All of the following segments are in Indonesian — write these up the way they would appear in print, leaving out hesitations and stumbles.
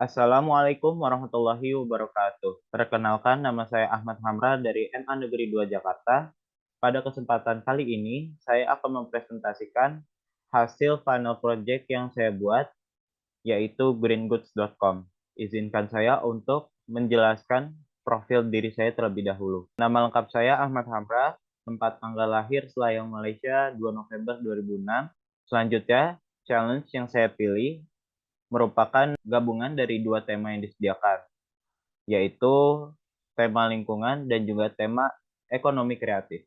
Assalamualaikum warahmatullahi wabarakatuh. Perkenalkan, nama saya Ahmad Hamra dari MA Negeri 2 Jakarta. Pada kesempatan kali ini, saya akan mempresentasikan hasil final project yang saya buat, yaitu greengoods.com. Izinkan saya untuk menjelaskan profil diri saya terlebih dahulu. Nama lengkap saya Ahmad Hamra, tempat tanggal lahir Selayang, Malaysia, 2 November 2006. Selanjutnya, challenge yang saya pilih merupakan gabungan dari dua tema yang disediakan, yaitu tema lingkungan dan juga tema ekonomi kreatif.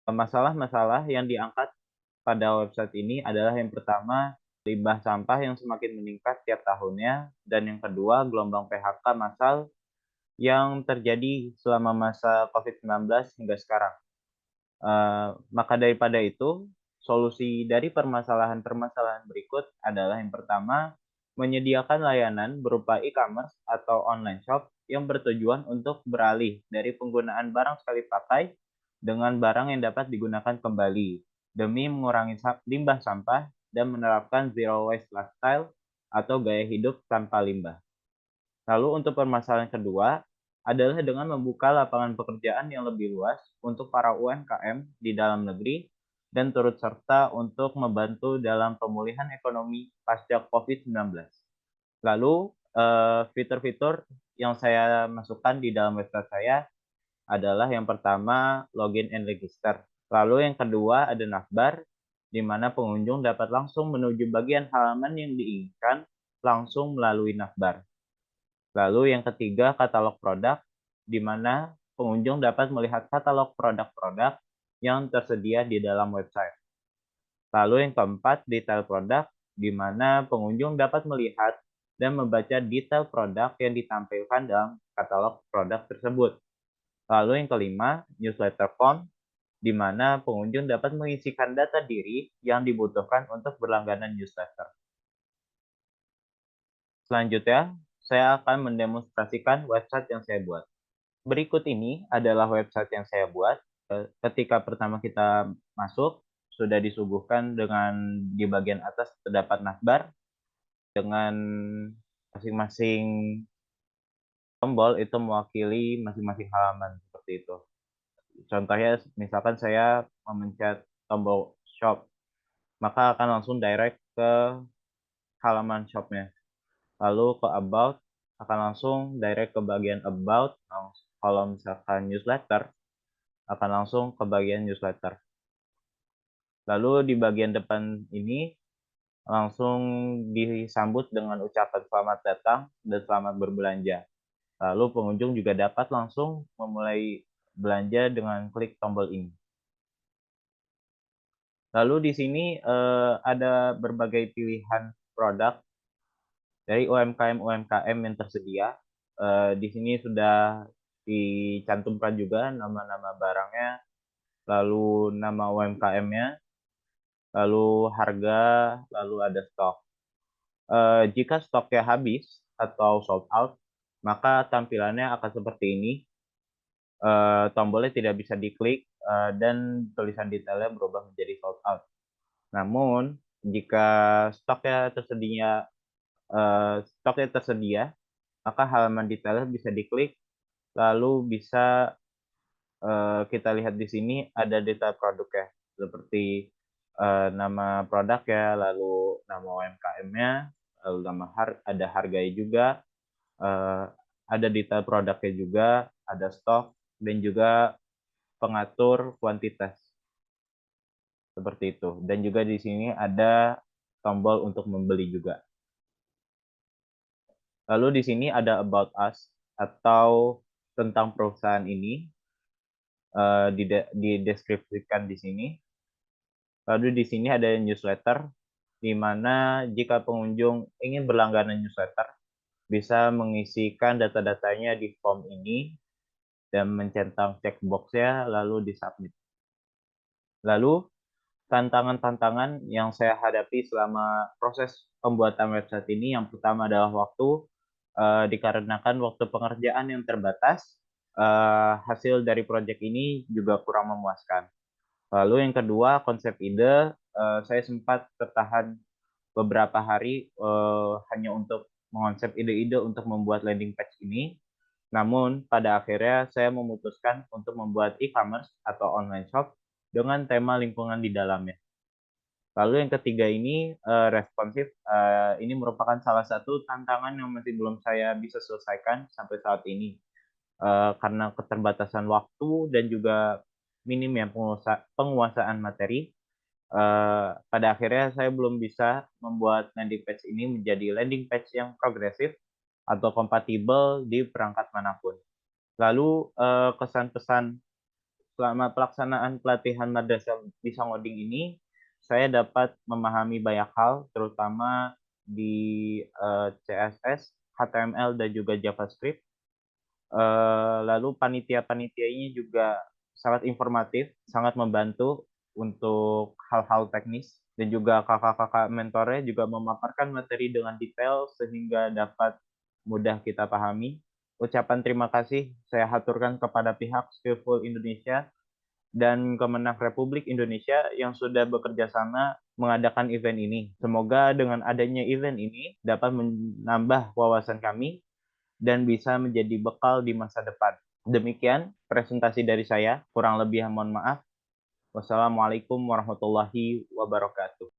Masalah-masalah yang diangkat pada website ini adalah yang pertama, limbah sampah yang semakin meningkat tiap tahunnya, dan yang kedua, gelombang PHK massal yang terjadi selama masa COVID-19 hingga sekarang. Maka daripada itu, solusi dari permasalahan-permasalahan berikut adalah yang pertama, menyediakan layanan berupa e-commerce atau online shop yang bertujuan untuk beralih dari penggunaan barang sekali pakai dengan barang yang dapat digunakan kembali, demi mengurangi limbah sampah dan menerapkan zero waste lifestyle atau gaya hidup tanpa limbah. Lalu untuk permasalahan kedua adalah dengan membuka lapangan pekerjaan yang lebih luas untuk para UMKM di dalam negeri dan turut serta untuk membantu dalam pemulihan ekonomi pasca COVID-19. Lalu fitur-fitur yang saya masukkan di dalam website saya adalah yang pertama login and register. Lalu yang kedua ada navbar, di mana pengunjung dapat langsung menuju bagian halaman yang diinginkan langsung melalui navbar. Lalu yang ketiga, katalog produk, di mana pengunjung dapat melihat katalog produk-produk yang tersedia di dalam website. Lalu yang keempat, detail produk, di mana pengunjung dapat melihat dan membaca detail produk yang ditampilkan dalam katalog produk tersebut. Lalu yang kelima, newsletter form, di mana pengunjung dapat mengisikan data diri yang dibutuhkan untuk berlangganan newsletter. Selanjutnya, saya akan mendemonstrasikan website yang saya buat. Berikut ini adalah website yang saya buat. Ketika pertama kita masuk, sudah disuguhkan dengan di bagian atas terdapat navbar dengan masing-masing tombol itu mewakili masing-masing halaman seperti itu. Contohnya, misalkan saya memencet tombol shop, maka akan langsung direct ke halaman shopnya. Lalu ke about, akan langsung direct ke bagian about. Kalau misalkan newsletter, akan langsung ke bagian newsletter. Lalu di bagian depan ini langsung disambut dengan ucapan selamat datang dan selamat berbelanja. Lalu pengunjung juga dapat langsung memulai belanja dengan klik tombol ini. Lalu di sini ada berbagai pilihan produk dari UMKM-UMKM yang tersedia. Di sini sudah dicantumkan juga nama-nama barangnya, lalu nama UMKM-nya, lalu harga, lalu ada stok. Jika stoknya habis atau sold out, maka tampilannya akan seperti ini. Tombolnya tidak bisa diklik dan tulisan detailnya berubah menjadi sold out. Namun, jika stoknya tersedia, maka halaman detailnya bisa diklik, lalu bisa kita lihat di sini ada detail produknya, seperti nama produknya, lalu nama UMKM-nya, lalu ada harganya juga, ada detail produknya juga, ada stok, dan juga pengatur kuantitas, seperti itu. Dan juga di sini ada tombol untuk membeli juga. Lalu di sini ada about us atau tentang perusahaan ini, dideskripsikan di sini. Lalu di sini ada newsletter, di mana jika pengunjung ingin berlangganan newsletter, bisa mengisikan data-datanya di form ini dan mencentang checkbox-nya, lalu disubmit. Lalu, tantangan-tantangan yang saya hadapi selama proses pembuatan website ini, yang pertama adalah waktu, dikarenakan waktu pengerjaan yang terbatas, hasil dari proyek ini juga kurang memuaskan. Lalu yang kedua, konsep ide, saya sempat tertahan beberapa hari hanya untuk mengonsep ide-ide untuk membuat landing page ini, namun pada akhirnya saya memutuskan untuk membuat e-commerce atau online shop dengan tema lingkungan di dalamnya. Lalu yang ketiga ini, responsif, ini merupakan salah satu tantangan yang masih belum saya bisa selesaikan sampai saat ini, karena keterbatasan waktu dan juga minimnya penguasaan materi. Pada akhirnya saya belum bisa membuat landing page ini menjadi landing page yang progresif atau kompatibel di perangkat manapun. Lalu, kesan pesan selama pelaksanaan pelatihan Madrasah Bisa Ngoding ini, saya dapat memahami banyak hal, terutama di, CSS, HTML, dan juga JavaScript. Lalu panitia-panitianya juga sangat informatif, sangat membantu untuk hal-hal teknis, dan juga kakak-kakak mentornya juga memaparkan materi dengan detail sehingga dapat mudah kita pahami. Ucapan terima kasih saya haturkan kepada pihak Skillful Indonesia dan Kemenang Republik Indonesia yang sudah bekerja sama mengadakan event ini. Semoga dengan adanya event ini dapat menambah wawasan kami dan bisa menjadi bekal di masa depan. Demikian presentasi dari saya, kurang lebih mohon maaf. Wassalamualaikum warahmatullahi wabarakatuh.